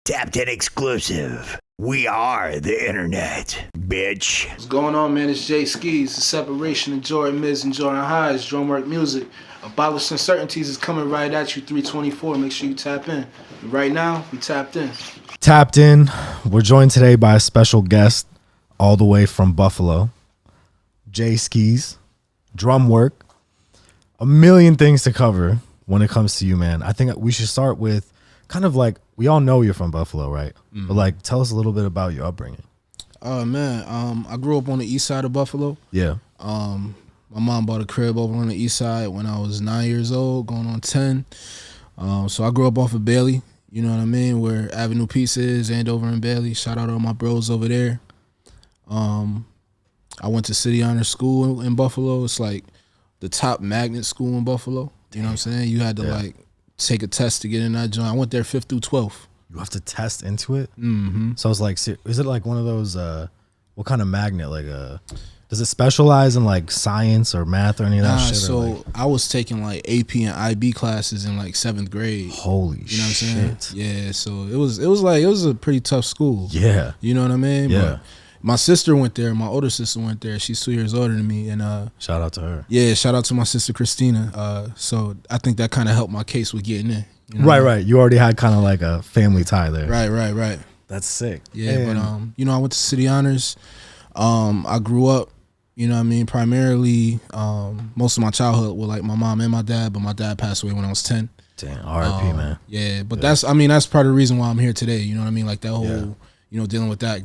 Tapped in exclusive. We are the internet, bitch. What's going on, man? It's Jae Skeese. The separation of Jordan Mids and Jordan Highs. Drumwork music. Abolished Uncertainties is coming right at you, 324. Make sure you tap in. Right now, we tapped in. Tapped in. We're joined today by a special guest all the way from Buffalo. Jae Skeese, Drumwork. A million things to cover when it comes to you, man. I think we should start with kind of like, we all know you're from Buffalo, right? Mm-hmm. But like, tell us a little bit about your upbringing. Oh, man. I grew up on the east side of Buffalo. Yeah. My mom bought a crib over on the east side when I was 9 years old, going on 10. So I grew up off of Billie, you know what I mean, where Avenue Peace is, Andover and Bailey. Shout out to all my bros over there. I went to City Honor School in Buffalo. It's like the top magnet school in Buffalo. You know what I'm saying? You had to like take a test to get in that joint. I went there 5th through 12th. You have to test into it? Mm-hmm. So it's like, is it like one of those, what kind of magnet? Like does it specialize in like science or math or any of that shit? So like, I was taking like AP and IB classes in like 7th grade. Holy shit. You know what I'm saying? Yeah, so it was a pretty tough school. Yeah. You know what I mean? Yeah. But my sister went there. My older sister went there. She's 2 years older than me. And shout out to her. Yeah, shout out to my sister Christina. So I think that kind of helped my case with getting in. You know right. You already had kind of like a family tie there. Right. That's sick. Yeah, and but I went to City Honors. I grew up, you know what I mean, primarily most of my childhood with like my mom and my dad, but my dad passed away when I was 10. Damn, R.I.P. Man. Yeah, but that's part of the reason why I'm here today. You know what I mean? Like that whole, dealing with that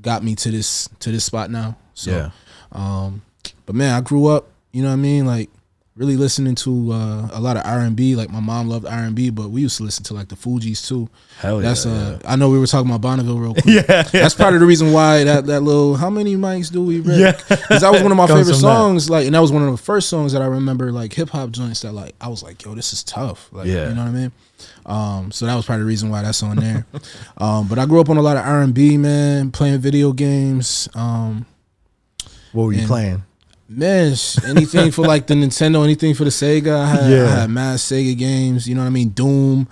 got me to this spot now. So, but man, I grew up, you know what I mean, like really listening to a lot of R&B. Like my mom loved R&B, but we used to listen to like the Fugees too. Hell yeah. I know we were talking about Bonneville real quick. That's part of the reason why that little, how many mics do we rip? Yeah. Because that was one of my favorite songs. Like, and that was one of the first songs that I remember, like hip hop joints that like I was like, yo, this is tough. Like, you know what I mean? So that was part of the reason why that's on there. But I grew up on a lot of R&B, man, playing video games. What were you playing? Man, anything for like the Nintendo, anything for the Sega. I had mad Sega games, you know what I mean? Doom.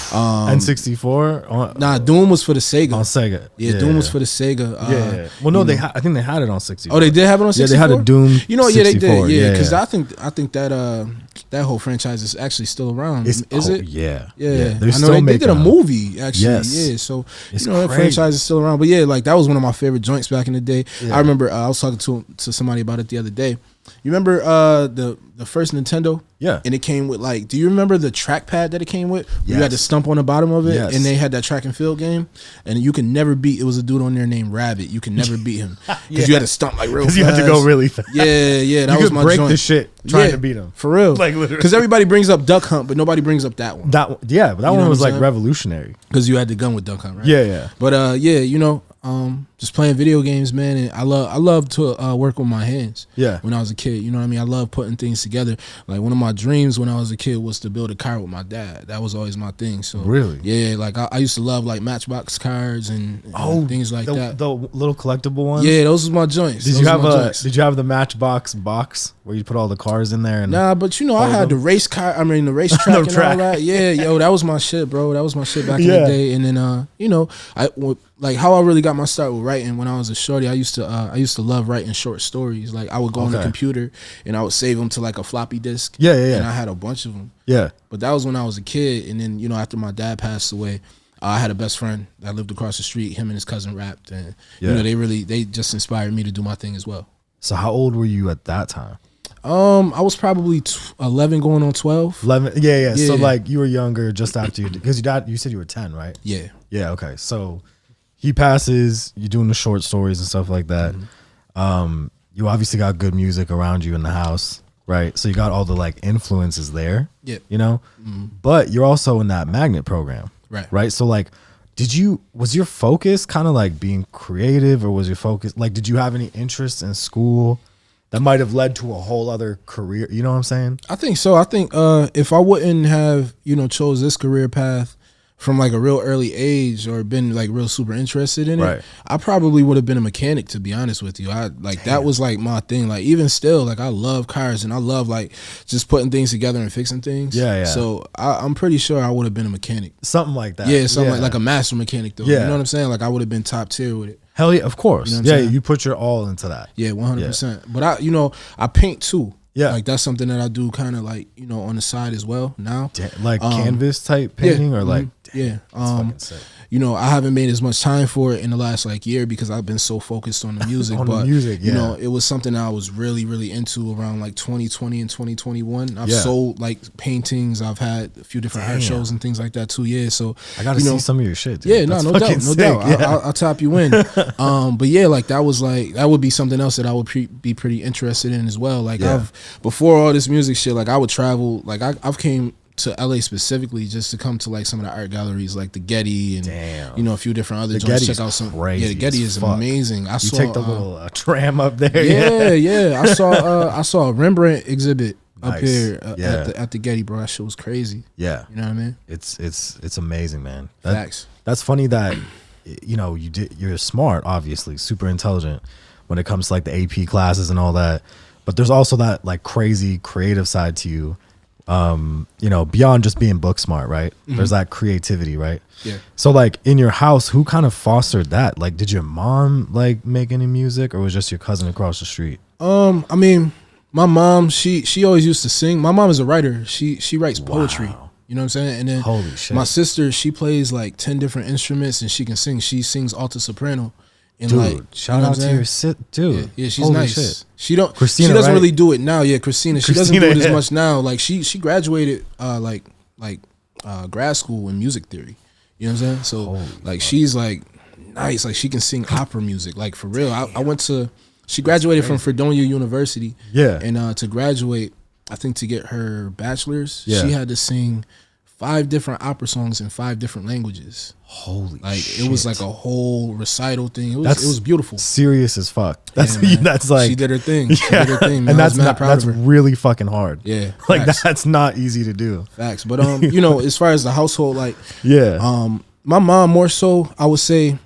N64? Nah, Doom was for the Sega. On Sega. Yeah, Doom was for the Sega. Well, no, I think they had it on 64. Oh, they did have it on 64? Yeah, they had a Doom 64. Yeah, they did. Yeah, because I think that whole franchise is actually still around. Is it? Yeah. I know they did a movie, actually. Yes. Yeah, so, that franchise is still around. But yeah, like that was one of my favorite joints back in the day. Yeah. I remember I was talking to somebody about it the other day. You remember the first Nintendo? Yeah. And it came with like, do you remember the trackpad that it came with? Yes. You had to stump on the bottom of it, and they had that track and field game, and you can never beat. It was a dude on there named Rabbit. You can never beat him because you had to stump like real fast. You had to go really fast. Yeah. That was my break joint. the shit trying to beat him for real. Like literally, because everybody brings up Duck Hunt, but nobody brings up that one. But that one was like revolutionary because you had the gun with Duck Hunt, right? Yeah. But just playing video games, man. And I love to work with my hands. Yeah. When I was a kid, you know what I mean. I love putting things together. Like one of my dreams when I was a kid was to build a car with my dad. That was always my thing. So really, yeah. Like I used to love like Matchbox cards and things like that. The little collectible ones. Yeah, those was my joints. Did you have the Matchbox box where you put all the cars in there? And nah, but I had the race car. I mean the racetrack and all that. Yeah, that was my shit, bro. That was my shit back in the day. And then like how I really got my start with writing when I was a shorty, I used to love writing short stories. Like I would go on the computer and I would save them to like a floppy disk. Yeah. And I had a bunch of them. Yeah. But that was when I was a kid. And then, after my dad passed away, I had a best friend that lived across the street. Him and his cousin rapped. And, they just inspired me to do my thing as well. So how old were you at that time? I was probably 11 going on 12. 11? Yeah. So like you were younger just after because your dad, you said you were 10, right? Yeah. Yeah, okay. So he passes, you're doing the short stories and stuff like that. Mm-hmm. You obviously got good music around you in the house, right? So you got all the like influences there, but you're also in that magnet program, right? So like, was your focus kind of like being creative, or was your focus, like, did you have any interest in school that might have led to a whole other career? You know what I'm saying? I think so. I think if I wouldn't have, chose this career path from like a real early age or been like real super interested in it, Right. I probably would have been a mechanic, to be honest with you. I like that was like my thing. Like even still, like I love cars and I love like just putting things together and fixing things. Yeah. So I'm pretty sure I would have been a mechanic. Something like that. Yeah, something like a master mechanic though. Yeah. You know what I'm saying? Like I would have been top tier with it. Hell yeah, of course. You know what I'm saying? You put your all into that. Yeah, 100%. But I paint too. Yeah. Like that's something that I do kind of like, on the side as well now. Like canvas type painting or like yeah. fucking sick. I haven't made as much time for it in the last like year because I've been so focused on the music. The music, yeah. It was something that I was really, really into around like 2020 and 2021. I've sold like paintings. I've had a few different art shows and things like that too. Yeah, so I gotta see some of your shit. Dude. Yeah, no doubt. Yeah. I'll tap you in. But yeah, like that would be something else that I would be pretty interested in as well. Like before all this music shit, like I would travel. Like I've came to LA specifically just to come to like some of the art galleries like the Getty and a few different other joints. Check out some. Crazy the Getty is amazing. I saw take the little tram up there. Yeah. I saw a Rembrandt exhibit up here at the Getty, bro. That shit was crazy. Yeah, you know what I mean. It's amazing, man. Facts. That's funny that you're smart, obviously super intelligent when it comes to like the AP classes and all that. But there's also that like crazy creative side to you. Beyond just being book smart, right? Mm-hmm. There's that creativity, right? Yeah. So like in your house, who kind of fostered that? Like, did your mom like make any music, or was just your cousin across the street? I mean, my mom, she always used to sing. My mom is a writer. She writes poetry. Wow. You know what I'm saying? And then holy shit. My sister, she plays like 10 different instruments and she can sing. She sings alto soprano. And dude, like, shout out to your dude. Yeah, she's holy nice. Shit. She Christina, she doesn't right? really do it now. Yeah, Christina. She doesn't do it as much now. Like she graduated grad school in music theory. You know what I'm saying? So holy like she's like nice. Like she can sing opera music. Like for real. I went to. She graduated from Fredonia University. Yeah. And to graduate, I think to get her bachelor's, yeah. she had to sing 5 different opera songs in 5 different languages. Holy shit. It was like a whole recital thing. It was beautiful. Serious as fuck. That's like she did her thing. She yeah. did her thing, man. And that's really fucking hard. Yeah. Like facts. that's not easy to do. Facts. But as far as the household, like my mom more so, I would say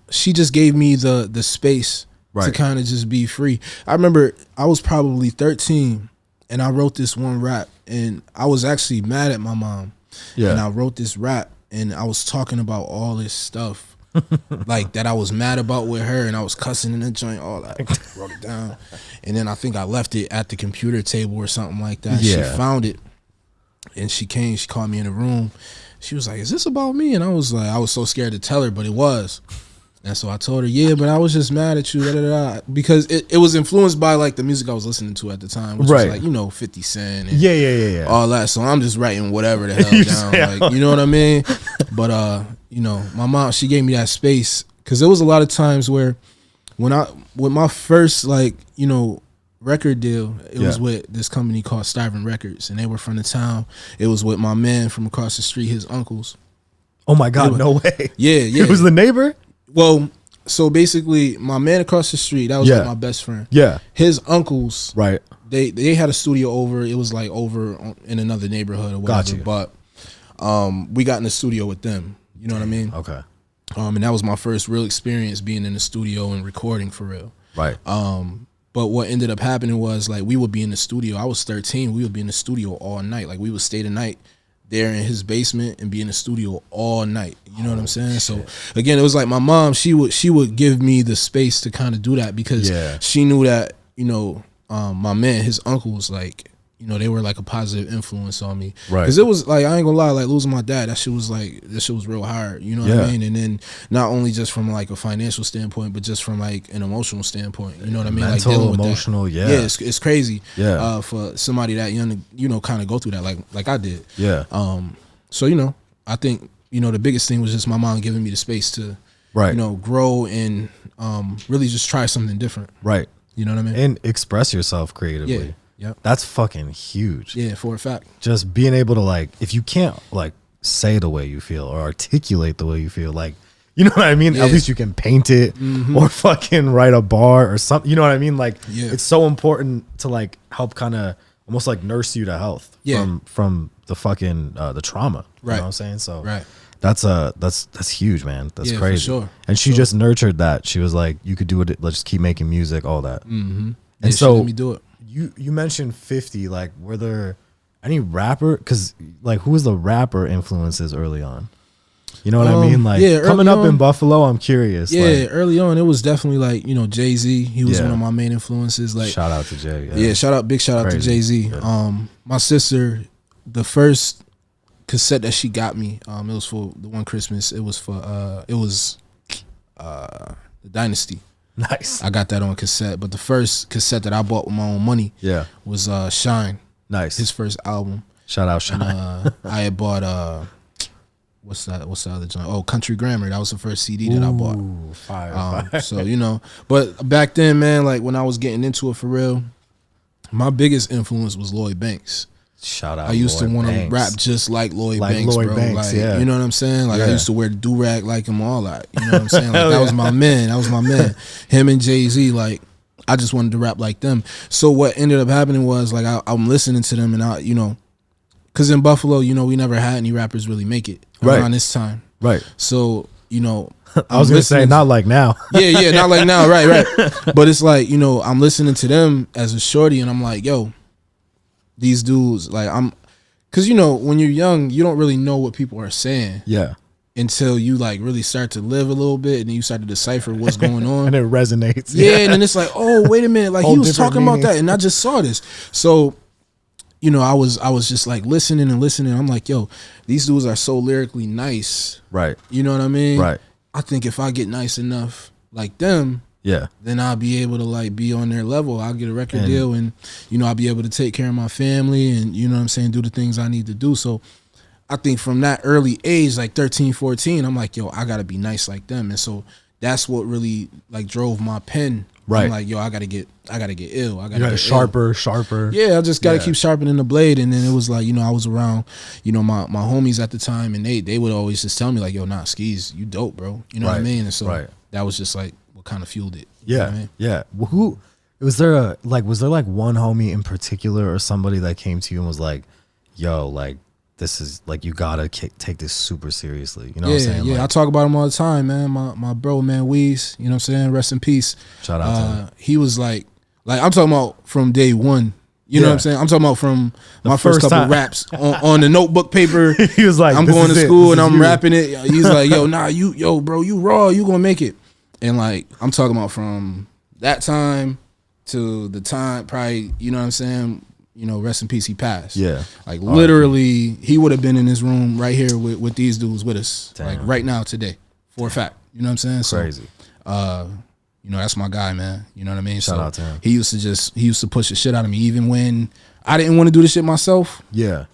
she just gave me the space to kind of just be free. I remember I was probably 13 and I wrote this one rap and I was actually mad at my mom. Yeah. And I wrote this rap and I was talking about all this stuff like that I was mad about with her and I was cussing in the joint, all that. I wrote it down. And then I think I left it at the computer table or something like that. Yeah. She found it and she called me in the room. She was like, "Is this about me?" And I was like, I was so scared to tell her, but it was. And so I told her, yeah, but I was just mad at you, because it was influenced by like the music I was listening to at the time, which was like 50 Cent and all that. So I'm just writing whatever the hell down, like, you know what I mean? But my mom, she gave me that space because there was a lot of times where with my first record deal, it was with this company called Starving Records, and they were from the town. It was with my man from across the street, his uncles. Oh my God, no way. Yeah. It was the neighbor? Well, so basically, my man across the street, that was like my best friend. Yeah. His uncles, right? They had a studio over. It was like over in another neighborhood or whatever. But we got in the studio with them. You know what I mean? Okay. And that was my first real experience being in the studio and recording for real. Right. But what ended up happening was like we would be in the studio. I was 13. We would be in the studio all night. Like we would stay the night there in his basement and be in the studio all night. You know what I'm saying? So again, it was like my mom, she would give me the space to kind of do that because she knew that, my man, his uncles, like, they were like a positive influence on me. Right. Because it was like, I ain't gonna lie, like losing my dad, that shit was real hard. You know what I mean? And then not only just from like a financial standpoint, but just from like an emotional standpoint. You know what I mean? Mental, like dealing emotional, with that. Yeah, it's crazy. Yeah. For somebody that young to, kind of go through that like I did. Yeah. So, I think, the biggest thing was just my mom giving me the space to, grow and really just try something different. Right. You know what I mean? And express yourself creatively. Yeah. Yep. That's fucking huge. Yeah, for a fact. Just being able to like, if you can't like say the way you feel or articulate the way you feel, like, you know what I mean? Yeah. At least you can paint it or fucking write a bar or something. You know what I mean? Like, it's so important to like help kind of almost like nurse you to health from the fucking the trauma. You know what I'm saying? So That's huge, man. That's crazy. For sure. And she just nurtured that. She was like, you could do it. Let's just keep making music, all that. Mm-hmm. And so let me do it. You mentioned 50. Like, were there any rapper? Because like, who was the rapper influences early on? You know what I mean? Like, coming up in Buffalo, I'm curious. Yeah, like, early on, it was definitely like, Jay-Z. He was one of my main influences. Like, shout out to Jay. Big shout out to Jay-Z. Yeah. My sister, the first cassette that she got me, it was for the one Christmas. It was for the Dynasty. Nice. I got that on cassette. But the first cassette that I bought with my own money, was Shine. Nice. His first album. Shout out Shine. And, I had bought what's the other joint? Oh, Country Grammar. That was the first CD that I bought. Fire. So, but back then, man, like when I was getting into it for real, my biggest influence was Lloyd Banks. Shout out. I used Lloyd to want to Banks. rap just like Lloyd Banks, Lloyd bro. Banks, like, you know what I'm saying? Like I used to wear the do-rag like him, all that. You know what I'm saying? Like that was my man. That was my man. Him and Jay-Z, like I just wanted to rap like them. So what ended up happening was like I'm listening to them, and because in Buffalo, we never had any rappers really make it around this time. Right. So, I was going to say, not like now. Yeah, not like now. Right. But it's like, I'm listening to them as a shorty and I'm like, yo, these dudes, like because, when you're young, you don't really know what people are saying. Yeah. Until you like really start to live a little bit and then you start to decipher what's going on. And it resonates. Yeah. And then it's like, oh, wait a minute. Like he was talking about that and I just saw this. So, I was just like listening. I'm like, yo, these dudes are so lyrically nice. Right. You know what I mean? Right. I think if I get nice enough like them, then I'll be able to like be on their level. I'll get a record deal and, I'll be able to take care of my family and, you know what I'm saying, do the things I need to do. So I think from that early age, like 13, 14, I'm like, yo, I got to be nice like them. And so that's what really like drove my pen. Right. I'm like, yo, I gotta get ill. I gotta get sharper. Yeah, I just gotta keep sharpening the blade. And then it was like, I was around, my homies at the time, and they would always just tell me like, yo, nah, Skeese, you dope, bro. You know what I mean? And so that was just like what kind of fueled it. You know what I mean? Yeah. Well, who was there one homie in particular or somebody that came to you and was like, yo, like this is like, you gotta take this super seriously. You know what I'm saying? Yeah, like, I talk about him all the time, man. My bro, man, Weez, you know what I'm saying? Rest in peace. Shout out to him. He was like I'm talking about from day one. You know what I'm saying? I'm talking about from my first couple raps on the notebook paper. He was like, I'm going to school and I'm rapping it. He's like, yo, nah, bro, you raw, you gonna make it. And like, I'm talking about from that time to the time, probably, you know what I'm saying? Rest in peace, he passed. Yeah. Like literally, he would have been in this room right here with these dudes with us. Damn. Like right now, today, for a fact. You know what I'm saying? Crazy. So, that's my guy, man. You know what I mean? Shout out to him. He used to push the shit out of me, even when I didn't want to do the shit myself. Yeah.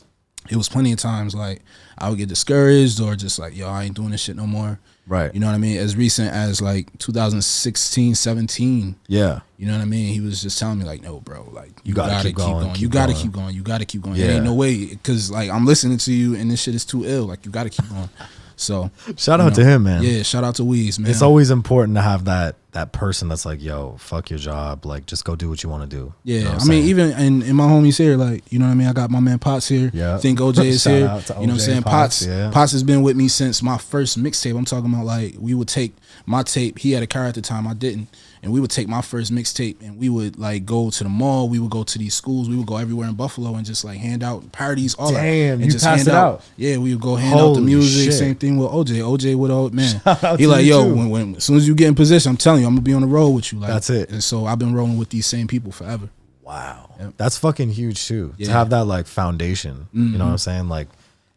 It was plenty of times like I would get discouraged or just like, yo, I ain't doing this shit no more. Right. You know what I mean? As recent as like 2016, 17. Yeah. You know what I mean? He was just telling me like, no, bro, like you gotta keep going. You gotta keep going. You gotta keep going. Yeah. There ain't no way, because like I'm listening to you and this shit is too ill. Like you gotta keep going. So shout out to him, man. Yeah, shout out to Weez, man. It's always important to have that person that's like, yo, fuck your job, like just go do what you want to do. Yeah, you know I mean, even in my homies here, like, you know what I mean? I got my man Potts here. Yeah. I think OJ is here. You know what I'm saying? Potts has been with me since my first mixtape. I'm talking about like we would take my tape. He had a car at the time, I didn't. And we would take my first mixtape and we would like go to the mall. We would go to these schools. We would go everywhere in Buffalo and just like hand out parties, all that. Damn, and you just passed hand it out. Yeah, we would go hand out the music. Shit. Same thing with OJ. OJ would all, man. He like, yo, when as soon as you get in position, I'm telling you, I'm gonna be on the road with you. Like, that's it. And so I've been rolling with these same people forever. Wow. Yep. That's fucking huge too. Yeah. To have that like foundation. Mm-hmm. You know what I'm saying? Like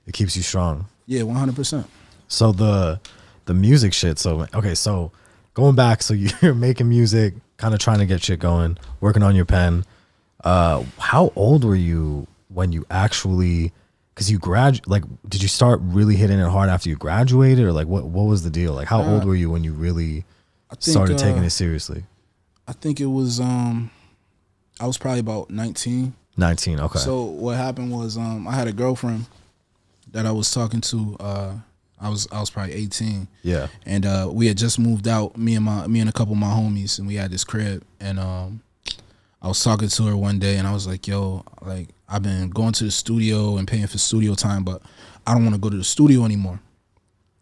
it keeps you strong. Yeah, 100%. So the music shit. So okay, so going back, so you're making music, kind of trying to get shit going, working on your pen. How old were you when you actually, because you like, did you start really hitting it hard after you graduated, or like what was the deal? Like how old were you when you really started taking it seriously? I think it was I was probably about 19. 19, okay. So what happened was I had a girlfriend that I was talking to. I was probably 18. Yeah. And we had just moved out, me and a couple of my homies, and we had this crib. And I was talking to her one day and I was like, yo, like I've been going to the studio and paying for studio time, but I don't want to go to the studio anymore.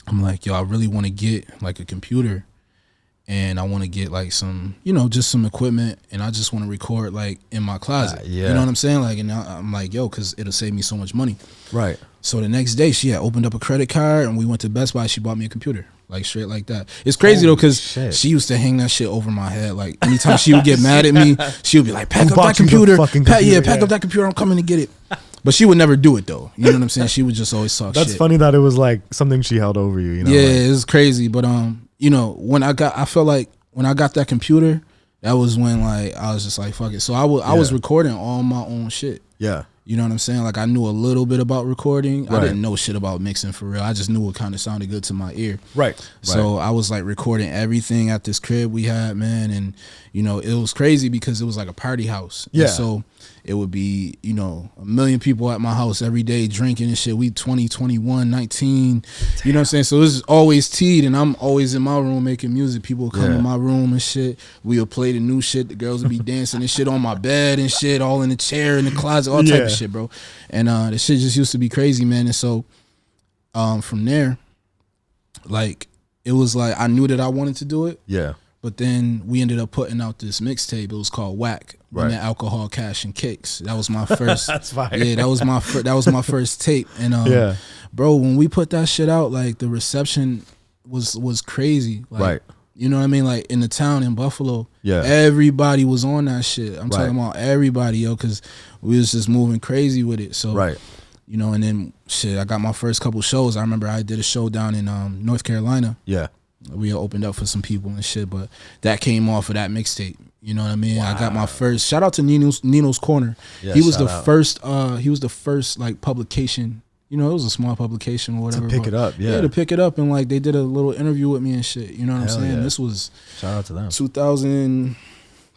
I'm like, yo, I really want to get like a computer, and I want to get like some, just some equipment, and I just want to record like in my closet. You know what I'm saying? Like, and I'm like, yo, because it'll save me so much money. Right. So the next day, she had opened up a credit card, and we went to Best Buy. She bought me a computer, like straight like that. It's crazy though, because she used to hang that shit over my head. Like anytime she would get mad at me, she would be like, "Pack up that computer, pack up that computer. I'm coming to get it." But she would never do it though. You know what I'm saying? She would just always talk shit. That's funny that it was like something she held over you. Yeah, it was crazy. But I felt like when I got that computer, that was when like I was just like, fuck it. So I was recording all my own shit. Yeah. You know what I'm saying? Like I knew a little bit about recording. Right. I didn't know shit about mixing for real. I just knew it kind of sounded good to my ear. Right. So I was like recording everything at this crib we had, man. And, it was crazy because it was like a party house. Yeah. And so it would be, a million people at my house every day drinking and shit. We 20, 21, 19. Damn. You know what I'm saying? So it was always teed, and I'm always in my room making music. People would come in my room and shit. We would play the new shit. The girls would be dancing and shit on my bed and shit, all in the chair, in the closet, all type of shit, bro. And the shit just used to be crazy, man. And so from there, like, it was like I knew that I wanted to do it. Yeah. But then we ended up putting out this mixtape. It was called Whack. Right. Alcohol, Cash, and Kicks. That was my first. That's fire. Yeah, that was my first tape. And bro, when we put that shit out, like the reception was crazy. Like, right. You know what I mean? Like in the town in Buffalo, everybody was on that shit. I'm talking about everybody, yo, because we was just moving crazy with it. So right. And then shit, I got my first couple shows. I remember I did a show down in North Carolina. Yeah. We opened up for some people and shit, but that came off of that mixtape. You know what I mean? Wow. I got my first. Shout out to Nino's Corner. Yeah, he was the first. He was the first like publication. It was a small publication or whatever. To pick it up, to pick it up, and like they did a little interview with me and shit. You know what I'm saying? This was shout out to them.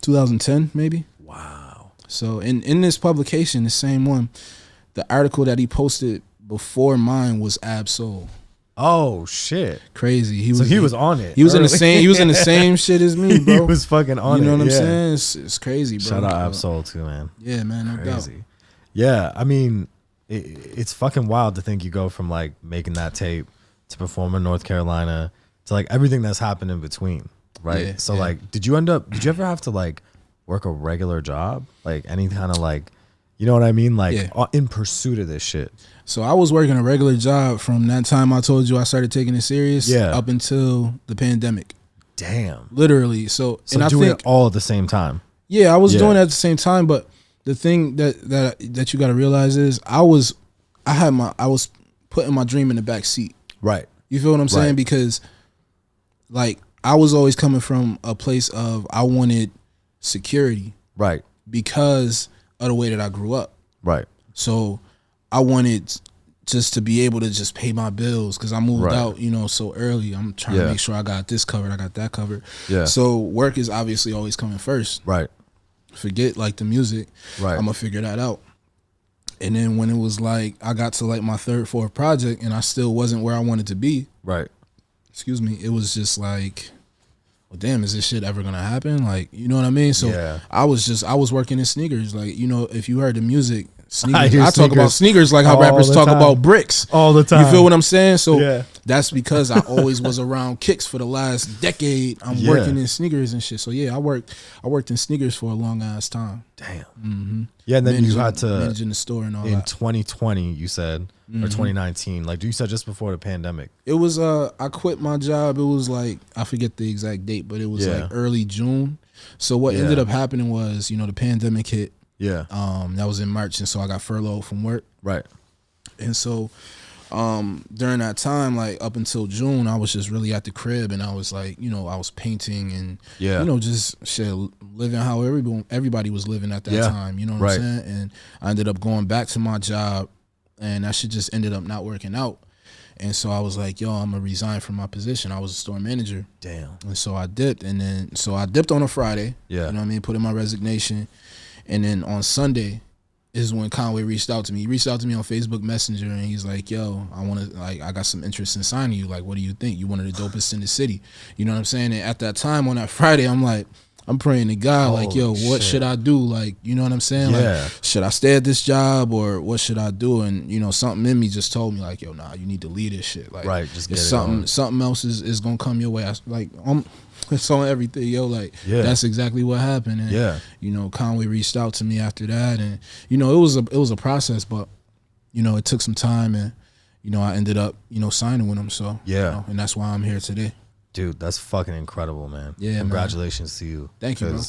2010 maybe. Wow. So in this publication, the same one, the article that he posted before mine was Ab-Soul. Oh shit! Crazy. He was on it. He was in the same. He was in the same shit as me, bro. He was fucking on it. You know what I'm saying? It's crazy, bro. Shout out Ab-Soul too, man. Yeah, man. No doubt. Yeah, I mean, it's fucking wild to think you go from like making that tape to perform in North Carolina to like everything that's happened in between, right? Yeah, so like, did you ever have to like work a regular job, like any kind of like, you know what I mean, like in pursuit of this shit? So I was working a regular job from that time I told you I started taking it serious up until the pandemic. Damn. Literally. So and I doing it all at the same time. Yeah, I was doing it at the same time, but the thing that you got to realize is I was putting my dream in the back seat. Right. You feel what I'm saying? Because like I was always coming from a place of I wanted security. Right. Because of the way that I grew up. Right. So I wanted just to be able to just pay my bills because I moved out, so early. I'm trying to make sure I got this covered, I got that covered. Yeah. So work is obviously always coming first. Right. Forget like the music. Right. I'm gonna figure that out. And then when it was like I got to like my third, fourth project and I still wasn't where I wanted to be. Right. Excuse me. It was just like, well, damn, is this shit ever gonna happen? Like, you know what I mean? So I was working in sneakers. Like, if you heard the music, sneakers. I talk about sneakers like how rappers talk about bricks all the time. You feel what I'm saying? So that's because I always was around kicks for the last decade. I'm working in sneakers and shit. So I worked in sneakers for a long ass time. Damn. Mm-hmm. Yeah, and then you had to managing the store and all in that. 2020. You said or 2019, like you said just before the pandemic. It was I quit my job. It was like I forget the exact date, but it was like early June. So what ended up happening was the pandemic hit. Yeah. That was in March, and so I got furloughed from work. Right. And so during that time, like up until June, I was just really at the crib, and I was like, I was painting and just shit, living how everybody was living at that time. You know what I'm saying? And I ended up going back to my job, and that shit just ended up not working out. And so I was like, yo, I'm gonna resign from my position. I was a store manager. Damn. And so I dipped, I dipped on a Friday. Yeah. You know what I mean? Put in my resignation. And then on Sunday is when Conway reached out to me. He reached out to me on Facebook Messenger, and he's like, yo, I got some interest in signing you. Like, what do you think? You one of the dopest in the city. You know what I'm saying? And at that time on that Friday, I'm like, I'm praying to God, like, yo, what should I do? Like, you know what I'm saying? Like, should I stay at this job or what should I do? And, you know, something in me just told me, like, yo, nah, you need to leave this shit. Like, just get something else is gonna come your way. It's on everything, yo. Like, that's exactly what happened. And, you know, Conway reached out to me after that, and, you know, it was a process, but, you know, it took some time, and, you know, I ended up, you know, signing with him. So, you know, and that's why I'm here today. Dude, that's fucking incredible, man. Yeah, congratulations to you. Thank you, bro.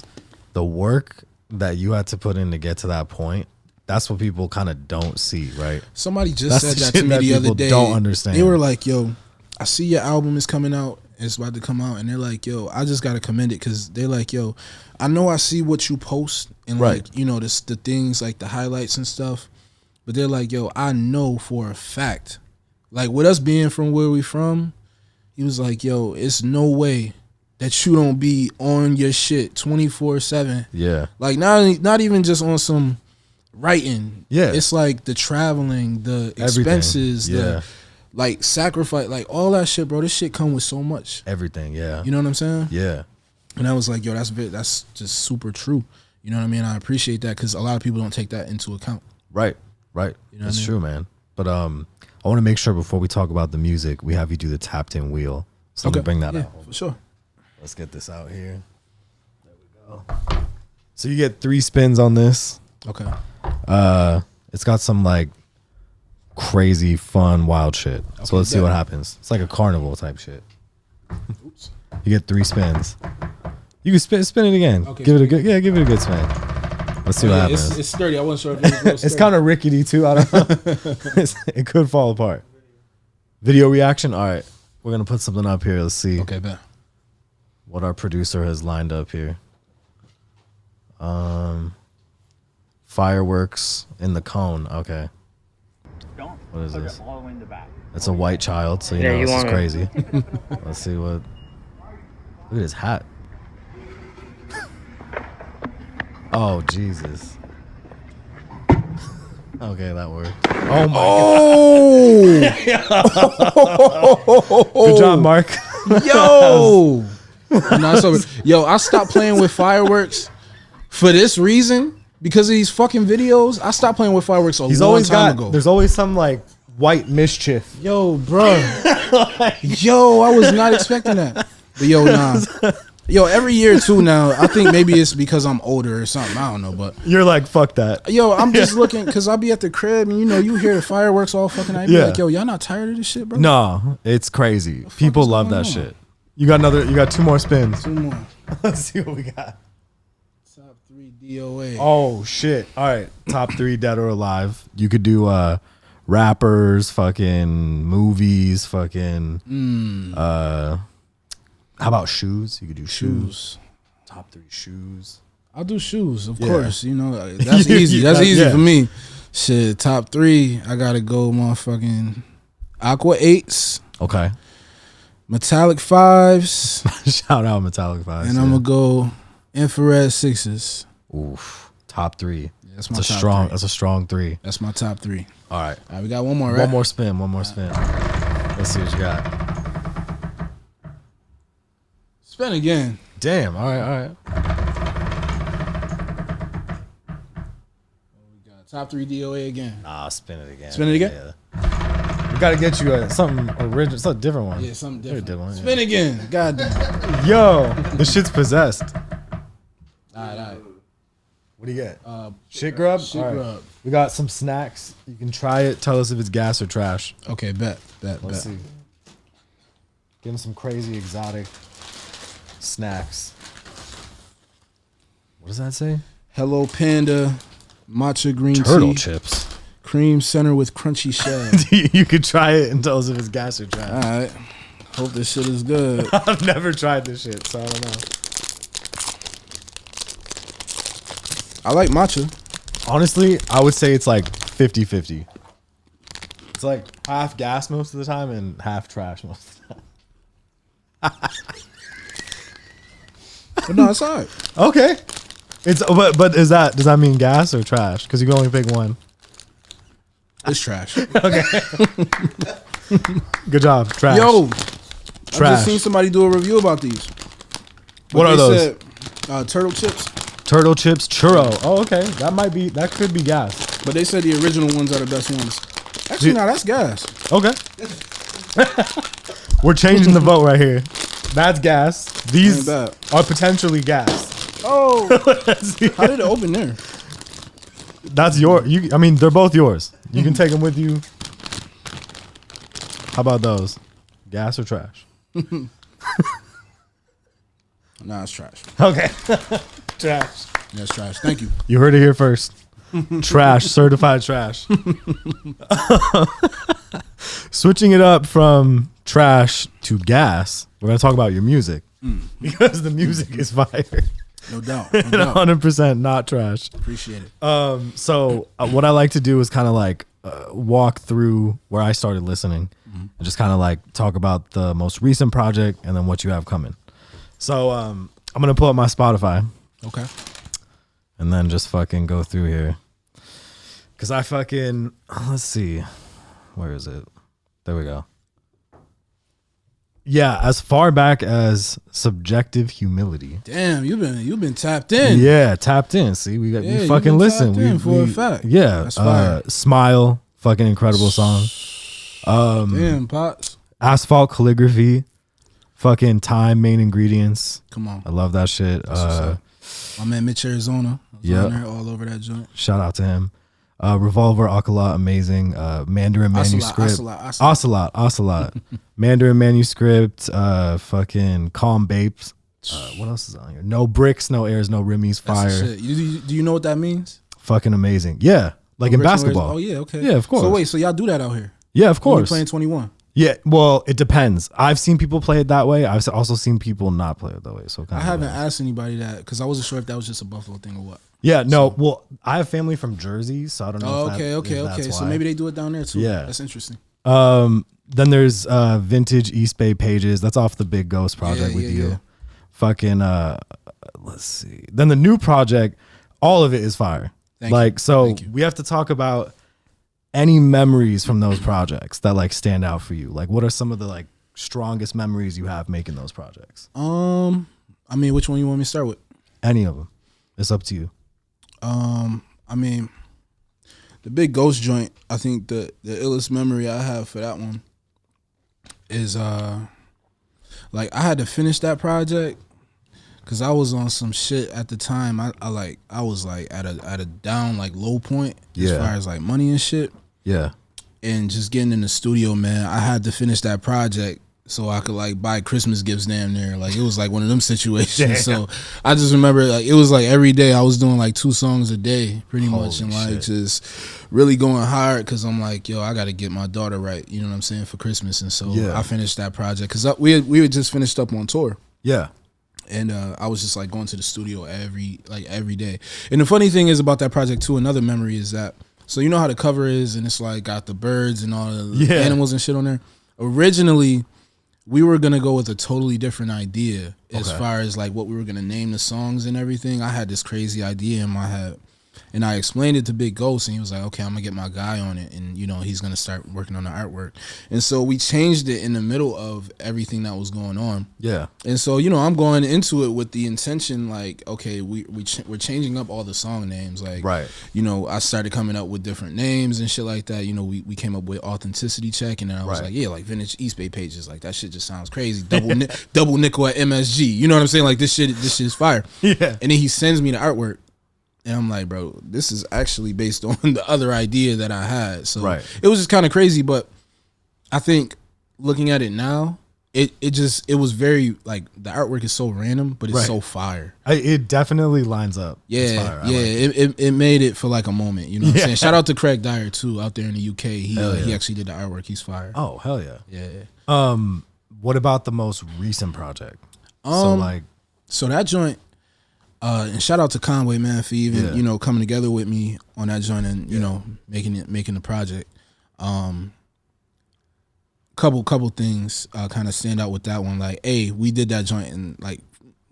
The work that you had to put in to get to that point, that's what people kind of don't see, right? Somebody just said that to me the other day. Don't understand. They were like, yo, I see your album is coming out. It's about to come out. And they're like, yo, I just got to commend it, because they're like, yo, I know I see what you post and, like, you know, the things, like the highlights and stuff. But they're like, yo, I know for a fact, like, with us being from where we from, he was like, yo, it's no way that you don't be on your shit 24/7. Yeah. Like, not even just on some writing. Yeah. It's like the traveling, the expenses, the like sacrifice, like all that shit, bro. This shit come with so much. Everything, yeah. You know what I'm saying? Yeah. And I was like, yo, that's just super true. You know what I mean? I appreciate that, because a lot of people don't take that into account. Right. You know that's true, man. But I want to make sure before we talk about the music, we have you do the tapped in wheel. So let me bring that out. For sure. Let's get this out here. There we go. So you get 3 spins on this. Okay. It's got some like crazy, fun, wild shit. Okay, so let's see what happens. It's like a carnival type shit. Oops. You get 3 spins. You can spin it again. Okay, give it a good spin. Let's see what happens. It's sturdy. I wasn't sure if it was It's kind of rickety too. I don't know. It could fall apart. Video reaction. All right, we're gonna put something up here. Let's see. Okay, bet. What our producer has lined up here. Fireworks in the cone. Okay. What is this? It's a white child, so you know this is crazy. Let's see what. Look at his hat. Oh, Jesus. Okay, that worked. Oh, my God. Good job, Mark. Yo. Yo, I stopped playing with fireworks for this reason, because of these fucking videos. I stopped playing with fireworks a long time ago. There's always some, like, white mischief. Yo, bro. Yo, I was not expecting that. But yo, nah. Yo, every year too now, I think maybe it's because I'm older or something. I don't know, but you're like, fuck that. Yo, I'm just looking, because I'll be at the crib and, you know, you hear the fireworks all fucking night. Be like, yo, y'all not tired of this shit, bro? No, it's crazy. People love that shit. You got 2 more spins. 2 more. Let's see what we got. Top 3 DOA. Oh, shit. All right. Top 3 dead or alive. You could do rappers, fucking movies, fucking how about shoes? You could do shoes. Top 3 shoes. I'll do shoes, of course. You know, that's easy. That's easy for me. Shit, top 3, I gotta go motherfucking Aqua 8s. Okay. Metallic 5s. Shout out Metallic 5s. And I'm gonna go infrared 6s. Oof. Top 3. Yeah, that's my that's top 3. That's a strong 3. That's my top 3. All right. All right, we got one more, right? One more spin. Let's see what you got. Spin again. Damn. All right. We got top 3 DOA again. Nah, spin it again. Spin it again? Yeah. We got to get you something original, something different one. Yeah, something different. One, spin again. God damn. Yo, this shit's possessed. All right. What do you get? Shit grub? Shit grub. We got some snacks. You can try it. Tell us if it's gas or trash. Okay, bet. Let's see. Give them some crazy exotic snacks. What does that say? Hello Panda, matcha green turtle tea, chips, cream center with crunchy shell. You could try it and tell us if it's gas or trash. All right. Hope this shit is good. I've never tried this shit, so I don't know. I like matcha. Honestly, I would say it's like 50-50. It's like half gas most of the time and half trash most of the time. But no, it's all right. Okay. It's but does that mean gas or trash? Because you can only pick one. It's trash. Okay. Good job. Trash. Yo, trash. I just seen somebody do a review about these. What are those? Turtle chips. Turtle chips churro. Oh, okay. That could be gas. But they said the original ones are the best ones. Actually, no, that's gas. Okay. We're changing the vote right here. That's gas. These are potentially gas. Oh. How did it open there? That's I mean, they're both yours. You can take them with you. How about those? Gas or trash? Nah, it's trash. Okay. Trash. Yeah, it's trash. Thank you. You heard it here first. Trash. Certified trash. Switching it up from trash to gas, we're going to talk about your music. Because the music is fire. No doubt. 100% not trash. Appreciate it. So what I like to do is kind of like walk through where I started listening and just kind of like talk about the most recent project and then what you have coming. So I'm going to pull up my Spotify. Okay. And then just fucking go through here. Because I fucking, let's see. Where is it? There we go. Yeah, as far back as Subjective Humility. Damn, you've been tapped in. Yeah, tapped in. See, we fucking listen. We for a fact. Yeah, that's fire. Smile, fucking incredible song. Damn, Pots. Asphalt Calligraphy, fucking Time Main Ingredients. Come on, I love that shit. My man Mitch Arizona. Yeah, all over that joint. Shout out to him. Revolver, ocelot, amazing. Mandarin manuscript. Ocelot. Mandarin manuscript. Fucking Calm Babes. What else is on here? No bricks, no airs, no rimmies, fire. Do you know what that means? Fucking amazing. Yeah, like in basketball. Oh yeah, okay. Yeah, of course. So wait, so y'all do that out here? Yeah, of course. Playing 21. Yeah, well, it depends. I've seen people play it that way. I've also seen people not play it that way. So I haven't asked anybody that because I wasn't sure if that was just a Buffalo thing or what. Yeah, no. Well, I have family from Jersey, so I don't know. Oh, okay. So maybe they do it down there too. Yeah, that's interesting. Then there's Vintage East Bay Pages. That's off the Big Ghost project with you. Yeah. Fucking let's see. Then the new project, all of it is fire. Thank you. We have to talk about any memories from those projects that like stand out for you. Like, what are some of the like strongest memories you have making those projects? I mean, which one you want me to start with? Any of them. It's up to you. I mean, the Big Ghost joint, I think the illest memory I have for that one is like I had to finish that project because I was on some shit at the time. I was like at a down like low point as far as like money and shit. Yeah. And just getting in the studio, man, I had to finish that project so I could like buy Christmas gifts damn near. Like it was like one of them situations. Damn. So I just remember like it was like every day I was doing like 2 songs a day pretty much and like just really going hard because I'm like, yo, I got to get my daughter right. You know what I'm saying, for Christmas. And so I finished that project because we had just finished up on tour. Yeah. And I was just like going to the studio every day. And the funny thing is about that project too, another memory is that, so you know how the cover is and it's like got the birds and all the animals and shit on there. Originally, we were going to go with a totally different idea as far as like what we were going to name the songs and everything. I had this crazy idea in my head. And I explained it to Big Ghost, and he was like, okay, I'm going to get my guy on it, and, you know, he's going to start working on the artwork. And so we changed it in the middle of everything that was going on. Yeah. And so, you know, I'm going into it with the intention, like, okay, we're changing up all the song names. Like, you know, I started coming up with different names and shit like that. You know, we came up with Authenticity Check, and then I was like, yeah, like Vintage East Bay Pages. Like, that shit just sounds crazy. Double nickel at MSG. You know what I'm saying? Like, this shit is fire. Yeah. And then he sends me the artwork. And I'm like, bro, this is actually based on the other idea that I had. So it was just kind of crazy. But I think looking at it now, it was very, like, the artwork is so random, but it's so fire. It definitely lines up. Yeah, it made it for like a moment. You know what I'm saying? Shout out to Craig Dyer, too, out there in the UK. He actually did the artwork. He's fire. Oh, hell yeah. Yeah. What about the most recent project? So that joint, and shout out to Conway, man, for even you know, coming together with me on that joint and you know, making the project. Couple things kind of stand out with that one. Like, we did that joint in like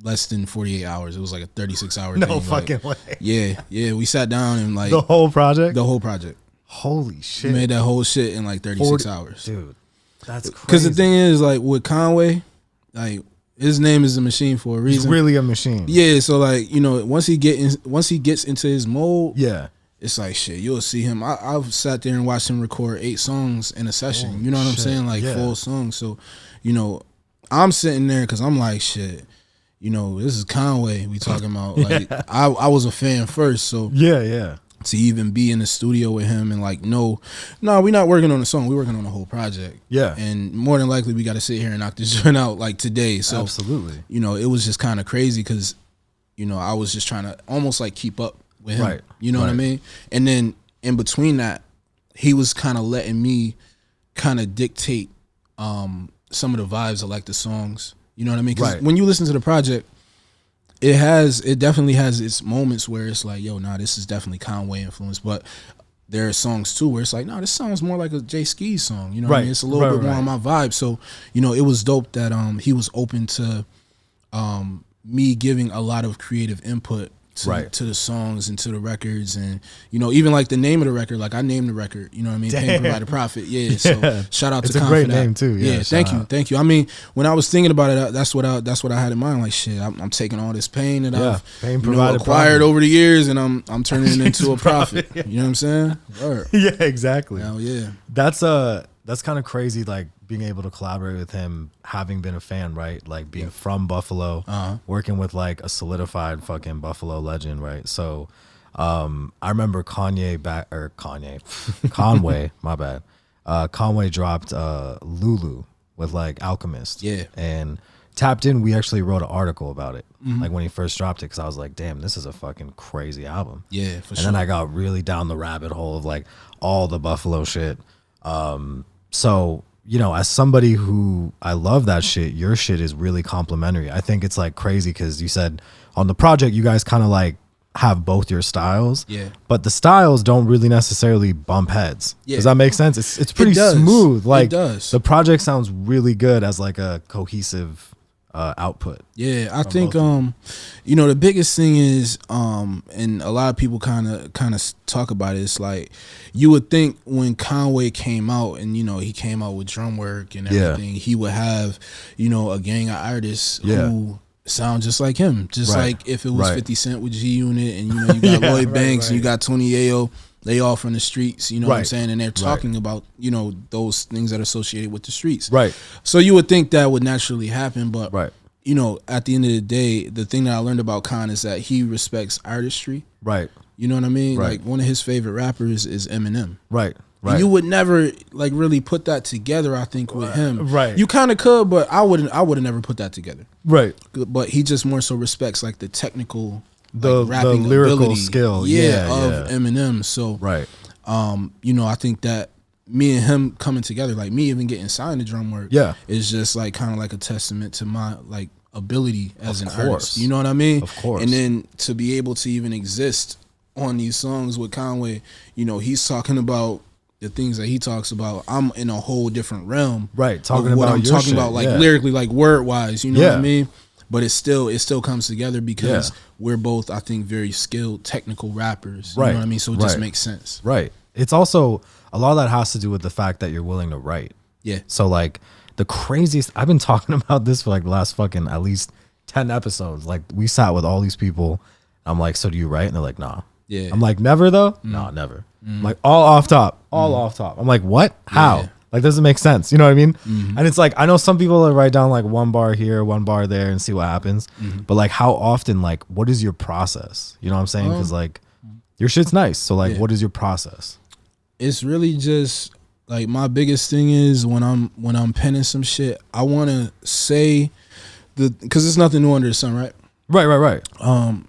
less than 48 hours. It was like a 36-hour thing. No fucking way. Yeah. We sat down and like the whole project. Holy shit! We made that whole shit in like 36 hours, dude. That's crazy. Because the thing is, like with Conway, like His name is the machine for a reason. He's really a machine. Yeah, so like, you know, once he gets into his mode, yeah, it's like shit. You'll see him. I've sat there and watched him record 8 songs in a session. You know what I'm saying? Like full songs. So, you know, I'm sitting there because I'm like, shit. You know, this is Conway we talking about. Like, I was a fan first. So yeah. To even be in the studio with him and like, no, we're not working on a song. We're working on a whole project. Yeah. And more than likely, we got to sit here and knock this joint out like today. So absolutely. You know, it was just kind of crazy because, you know, I was just trying to almost like keep up with him. Right. You know what I mean? And then in between that, he was kind of letting me kind of dictate some of the vibes of like the songs. You know what I mean? Because when you listen to the project, it definitely has its moments where it's like, yo, nah, this is definitely Conway influence. But there are songs too where it's like, nah, this sounds more like a Jae Skeese song. You know what I mean? It's a little bit more on my vibe. So, you know, it was dope that he was open to me giving a lot of creative input to the songs and to the records. And, you know, even like the name of the record, like I named the record, you know what I mean? Pain Provided Profit. Yeah. So shout out to Con. It's a great name too. Yeah. Thank you. I mean, when I was thinking about it, that's what I had in mind. Like, shit, I'm taking all this pain that I've acquired over the years, and I'm turning it into a profit. You know what I'm saying? Word. Yeah, exactly. Hell yeah. That's kind of crazy. Like being able to collaborate with him, having been a fan, right? Like being from Buffalo, working with like a solidified fucking Buffalo legend, right? So, I remember Conway, my bad. Conway dropped Lulu with like Alchemist. Yeah. And Tapped In, we actually wrote an article about it, like when he first dropped it, because I was like, damn, this is a fucking crazy album. Yeah, for sure. And then I got really down the rabbit hole of like all the Buffalo shit. So, you know, as somebody who I love that shit, your shit is really complimentary. I think it's like crazy because you said on the project, you guys kind of like have both your styles. Yeah. But the styles don't really necessarily bump heads. Yeah. Does that make sense? It's pretty smooth. Like, it does. The project sounds really good as like a cohesive output. Yeah, I think you know, the biggest thing is and a lot of people kind of talk about it, it's like you would think when Conway came out and, you know, he came out with Drumwork and everything, he would have, you know, a gang of artists who sound just like him, just like if it was 50 Cent with G Unit, and, you know, you got Lloyd Banks and you got Tony Ayo, they all from the streets, you know what I'm saying, and they're talking about, you know, those things that are associated with the streets. Right. So you would think that would naturally happen, but you know, at the end of the day, the thing that I learned about Con is that he respects artistry. Right. You know what I mean? Like one of his favorite rappers is Eminem. Right. Right. You would never like really put that together, I think, with him. Right. You kind of could, but I would have never put that together. Right. But he just more so respects like the technical, like, rapping the lyrical ability, skill, of Eminem. So you know, I think that me and him coming together, like me even getting signed to Drumwork, is just like kind of like a testament to my like ability as an artist. You know what I mean? Of course. And then to be able to even exist on these songs with Conway, you know, he's talking about the things that he talks about. I'm in a whole different realm. Right. Talking about what I'm talking about, like lyrically, like word wise, you know what I mean? But it still comes together because we're both, I think, very skilled technical rappers. You know what I mean? So it just makes sense. Right. It's also a lot of that has to do with the fact that you're willing to write. Yeah. So like the craziest, I've been talking about this for like the last fucking at least 10 episodes. Like we sat with all these people. I'm like, so do you write? And they're like, nah. Yeah. I'm like, never though? No, never. I'm like, all off top. I'm like, what? How? Yeah. Like, doesn't make sense. You know what I mean? And it's like, I know some people that write down like one bar here, one bar there and see what happens. But like how often, like, what is your process? You know what I'm saying? Because like your shit's nice. So like, what is your process? It's really just like my biggest thing is when I'm penning some shit, I want to say because there's nothing new under the sun, right? Right.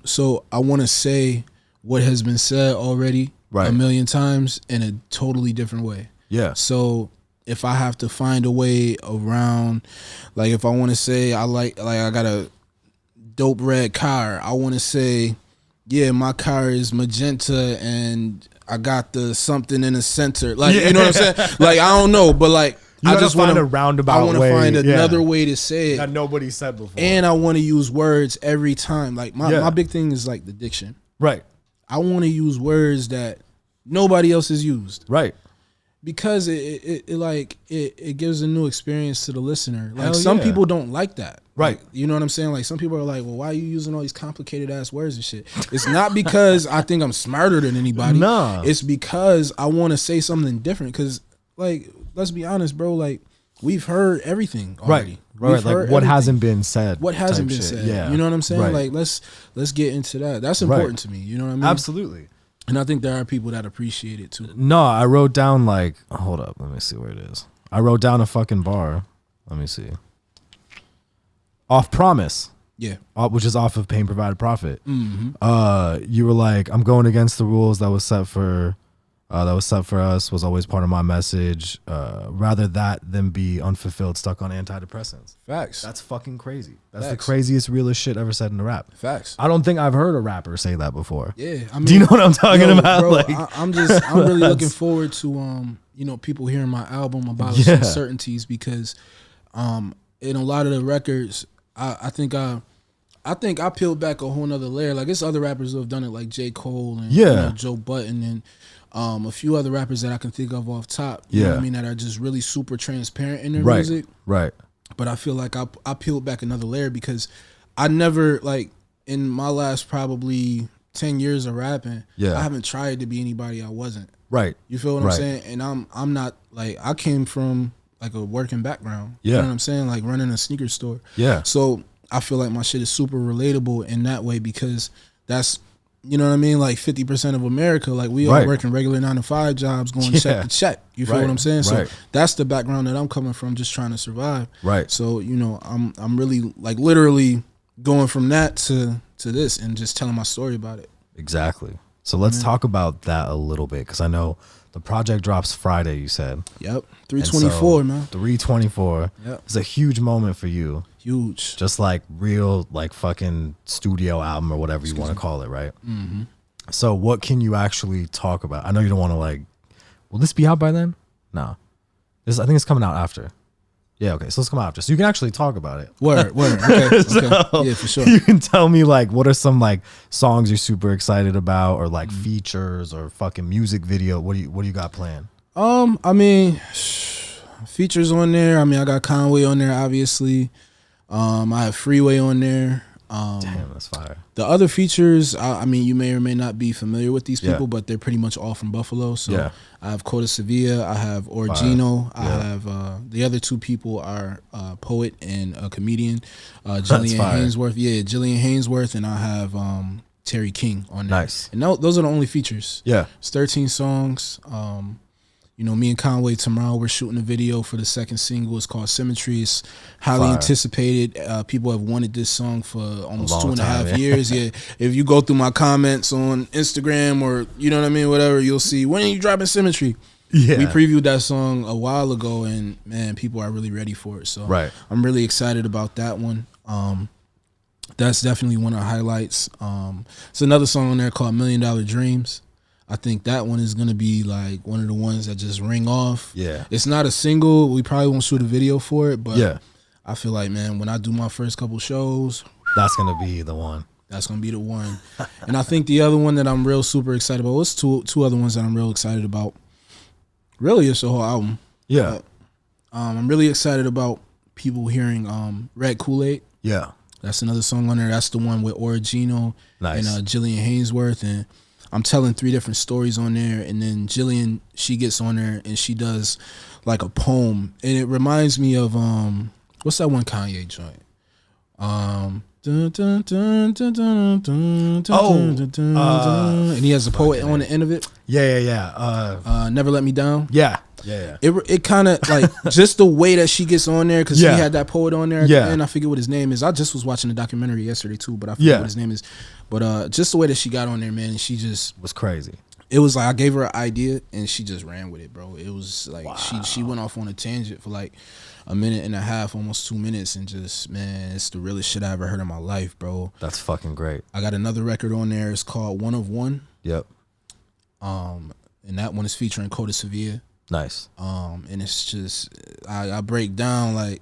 So I want to say what has been said already a million times in a totally different way. Yeah. So if I have to find a way around, like if I want to say I got a dope red car, I want to say, yeah, my car is magenta and I got the something in the center. Like, you know what I'm saying? Like, I don't know, but like, I just want to roundabout. I want to find another way to say it that nobody said before, and I want to use words every time. Like my big thing is like the diction. Right. I want to use words that nobody else has used. Right. Because it gives a new experience to the listener. Like Hell some yeah. people don't like that. Right. Like, you know what I'm saying? Like some people are like, well, why are you using all these complicated ass words and shit? It's not because I think I'm smarter than anybody. Nah. It's because I want to say something different. Because like, let's be honest, bro. Like we've heard everything already. Right. Like what hasn't been said. What hasn't been shit. said. Yeah. You know what I'm saying? Right. Like let's get into that. That's important to me. You know what I mean? Absolutely. And I think there are people that appreciate it too. No, I wrote down like, hold up, let me see where it is. I wrote down a fucking bar. Let me see. Off Promise. Yeah. Which is off of Pain Provided Profit. Mm-hmm. You were like, I'm going against the rules that was set for us, was always part of my message. Rather that than be unfulfilled, stuck on antidepressants. Facts. That's fucking crazy. That's Facts. the craziest, realest shit ever said in a rap. Facts. I don't think I've heard a rapper say that before. Yeah. I mean, do you know what I'm talking about? Bro, like, I'm really looking forward to people hearing my album Abolished Uncertainties because in a lot of the records I think I peeled back a whole nother layer. Like it's other rappers who have done it, like J. Cole and Joe Budden and a few other rappers that I can think of off top. You know what I mean? That are just really super transparent in their music. Right. But I feel like I peeled back another layer because I never, like, in my last probably 10 years of rapping, I haven't tried to be anybody I wasn't. Right. You feel what I'm saying? And I'm not, like, I came from like a working background. You know what I'm saying? Like running a sneaker store. Yeah. So I feel like my shit is super relatable in that way because that's, you know what I mean? Like 50% of America, like we all working regular 9-to-5 jobs, going check to check. You feel what I'm saying? So that's the background that I'm coming from, just trying to survive. Right. So, you know, I'm really like literally going from that to this and just telling my story about it. Exactly. So let's talk about that a little bit because I know the project drops Friday, you said. Yep. 3/24, man. 3/24. Yep. It's a huge moment for you. Huge. Just like real, like fucking studio album or whatever you want to call it, right? Mm-hmm. So what can you actually talk about? I know you don't want to like, will this be out by then? No. I think it's coming out after. Yeah, okay. So let's come out after. So you can actually talk about it. Word. Okay. So yeah, for sure. You can tell me like what are some like songs you're super excited about or like features or fucking music video. What do you got planned? I mean, features on there. I mean, I got Conway on there, obviously. I have Freeway on there. Damn, that's fire. The other features, I mean, you may or may not be familiar with these people, but they're pretty much all from Buffalo. So I have Coda Sevilla, I have Origino, I have the other two people are a poet and a comedian, Jillian Hainsworth. Yeah, Jillian Hainsworth, and I have Terry King on there. Nice. And those are the only features. Yeah. It's 13 songs. You know, me and Conway tomorrow, we're shooting a video for the second single. It's called Symmetry. It's highly anticipated. People have wanted this song for almost 2.5 years. Yeah. If you go through my comments on Instagram or, you know what I mean, whatever, you'll see, when are you dropping Symmetry? Yeah. We previewed that song a while ago, and, man, people are really ready for it. So I'm really excited about that one. That's definitely one of the highlights. It's another song on there called $1 Million Dreams. I think that one is going to be like one of the ones that just ring off. Yeah. It's not a single. We probably won't shoot a video for it, but I feel like, man, when I do my first couple shows, that's going to be the one. That's going to be the one. And I think the other one that I'm real super excited about, what's two other ones that I'm real excited about? Really, it's the whole album. Yeah. I'm really excited about people hearing Red Kool-Aid. Yeah. That's another song on there. That's the one with Origino and Jillian Hainsworth, and I'm telling 3 different stories on there, and then Jillian, she gets on there and she does like a poem, and it reminds me of what's that one Kanye joint? And he has a poet on the end of it. Yeah. Never Let Me Down. Yeah. It kind of like just the way that she gets on there, because he had that poet on there at the end. I forget what his name is. I just was watching the documentary yesterday too, but I forget what his name is. But just the way that she got on there, man, and she just was crazy. It was like I gave her an idea and she just ran with it, bro. It was like she went off on a tangent for like 1.5 minutes, almost 2 minutes, and just, man, it's the realest shit I ever heard in my life, bro. That's fucking great. I got another record on there. It's called One of One. Yep. And that one is featuring Coda Sevilla. Nice. And it's just I break down like,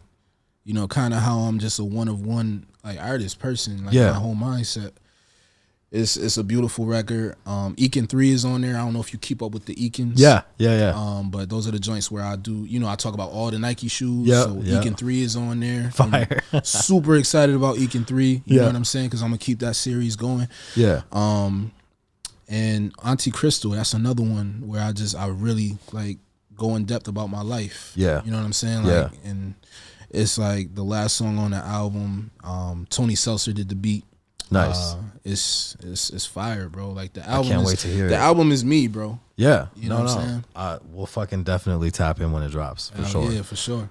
you know, kind of how I'm just a one of one like artist person, like my whole mindset. It's a beautiful record. Eakin 3 is on there. I don't know if you keep up with the Eakins. Yeah. But those are the joints where I do, I talk about all the Nike shoes. Yep, So yep. Eakin 3 is on there. Fire. I'm super excited about Eakin 3. You Yeah. know what I'm saying? Because I'm going to keep that series going. Yeah. And Auntie Crystal, that's another one where I really like go in depth about my life. Yeah. You know what I'm saying? Like, Yeah. And it's like the last song on the album, Tony Seltzer did the beat. Nice. It's fire, bro. Like the album. can't wait to hear it. The album is me, bro. Yeah. You know what I'm saying? We'll fucking definitely tap in when it drops for sure. Yeah, for sure.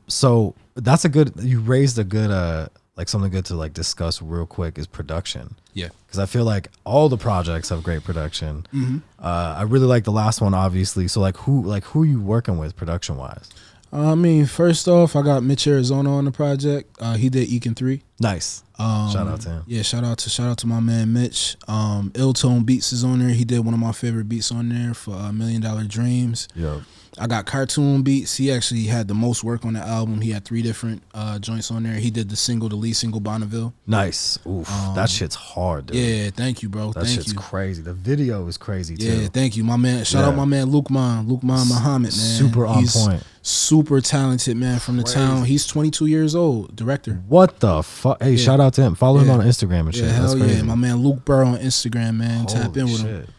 So that's you raised a good like something good to like discuss real quick is production. Yeah. Because I feel like all the projects have great production. Mm-hmm. I really like the last one, obviously. So who are you working with production wise? I mean, first off, I got Mitch Arizona on the project. He did Eakin 3. Nice. Shout out to him. Yeah, shout out to my man Mitch. Illtone Beats is on there. He did one of my favorite beats on there for $1 Million Dreams. Yo. I got Cartoon Beats. He actually had the most work on the album. He had 3 different joints on there. He did the lead single Bonneville. Nice. Oof. That shit's hard, dude. Yeah, thank you, bro. That shit's crazy. The video is crazy too. Yeah, thank you, my man. Shout out my man Lukman Muhammad, man. Super on point. Super talented, man, from the town. He's 22 years old, director. What the fuck? Hey, shout out to him. Follow him on Instagram and shit. Yeah, hell That's crazy. yeah. My man Luke Burr on Instagram, man. Holy Tap in with shit.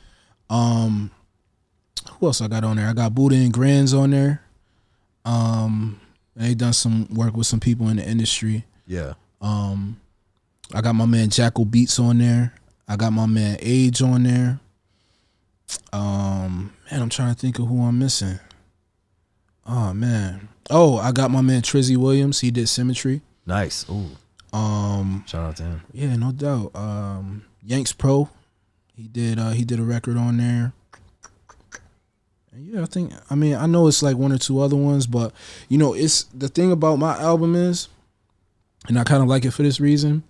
him. Who else I got on there? I got Buddha and Grands on there. They done some work with some people in the industry. Yeah. I got my man Jackal Beats on there. I got my man Age on there. Man, I'm trying to think of who I'm missing. Oh man. Oh, I got my man Trizzy Williams. He did Symmetry. Nice. Ooh. Shout out to him. Yeah, no doubt. Yanks Pro. He did a record on there. Yeah, I know it's like 1 or 2 other ones, but it's the thing about my album is, and I kind of like it for this reason,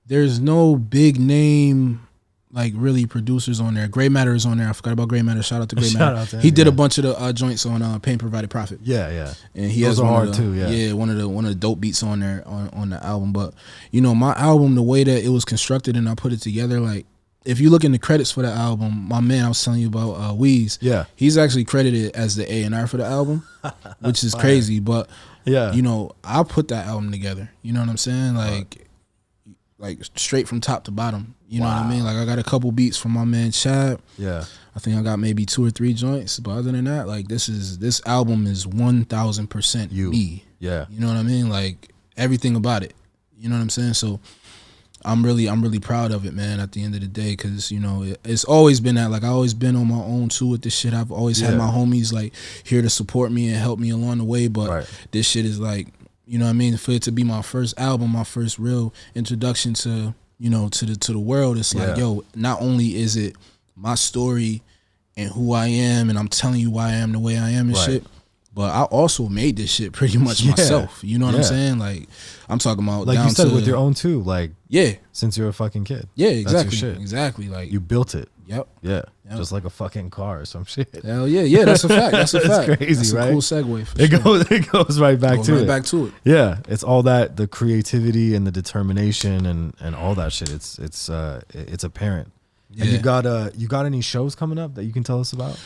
there's no big name like really producers on there. Grey Matter is on there. I forgot about Grey Matter. Shout out to Grey Matter. He did a bunch of the joints on Pain Provided Profit. Yeah. And he Those has are one hard of the, too. Yeah. one of the dope beats on there on the album. But my album, the way that it was constructed and I put it together, like, if you look in the credits for the album, my man I was telling you about, Weeze, Yeah. he's actually credited as the A&R for the album, which is crazy. But Yeah. I put that album together. You know what I'm saying? Like straight from top to bottom. You know what I mean? Like, I got a couple beats from my man Chad. Yeah. I think I got maybe 2 or 3 joints. But other than that, like, this album is 1000% me. Yeah. You know what I mean? Like, everything about it. You know what I'm saying? So I'm really proud of it, man, at the end of the day, because it's always been that. Like, I always been on my own too with this shit. I've always had my homies like here to support me and help me along the way, but this shit is like, you know what I mean, for it to be my first album, my first real introduction to to the world, it's like, yo, not only is it my story and who I am and I'm telling you why I am the way I am and shit, but I also made this shit pretty much myself. You know what I'm saying? Like, I'm talking about, like, down you said, to, with your own too. Like, since you're a fucking kid. Yeah, exactly. That's your shit. Exactly. Like, You built it. Yep. Yeah. Yep. Just like a fucking car or some shit. Hell yeah. Yeah, that's a fact. That's a fact. Crazy, that's right? a cool segue. For sure. It goes right back to it. Back to it. Yeah, it's all that, the creativity and the determination and all that shit. It's apparent. Yeah. And you got any shows coming up that you can tell us about?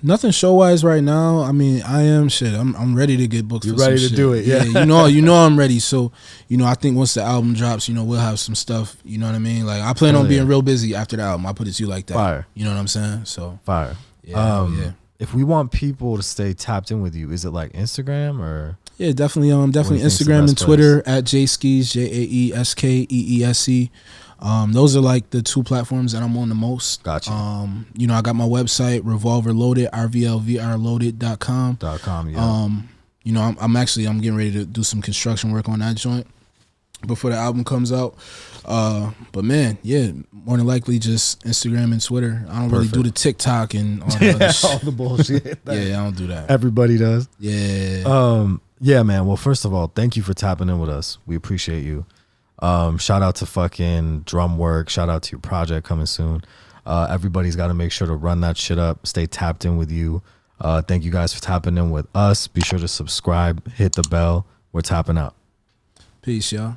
Nothing show wise right now. I mean, I'm ready to get booked. You're for ready some to shit. do it, yeah. You know I'm ready. So, I think once the album drops, we'll have some stuff. You know what I mean? Like, I plan on being real busy after the album. I put it to you like that. Fire. You know what I'm saying? So Fire. Yeah. If we want people to stay tapped in with you, is it like Instagram or? Yeah, definitely. Definitely Instagram and Twitter at Jae Skeese, JaeSkeese. Those are like the 2 platforms that I'm on the most. Gotcha. I got my website, Revolver Loaded, RVLVRloaded.com. Yeah. I'm getting ready to do some construction work on that joint before the album comes out. But man, yeah, more than likely just Instagram and Twitter. I don't really do the TikTok and all the other shit. All the bullshit. Yeah, I don't do that. Everybody does. Yeah. Yeah, man. Well, first of all, thank you for tapping in with us. We appreciate you. Shout out to fucking Drumwork. Shout out to your project coming soon. Everybody's got to make sure to run that shit up. Stay tapped in with you. Thank you guys for tapping in with us. Be sure to subscribe, hit the bell. We're tapping out. Peace, y'all.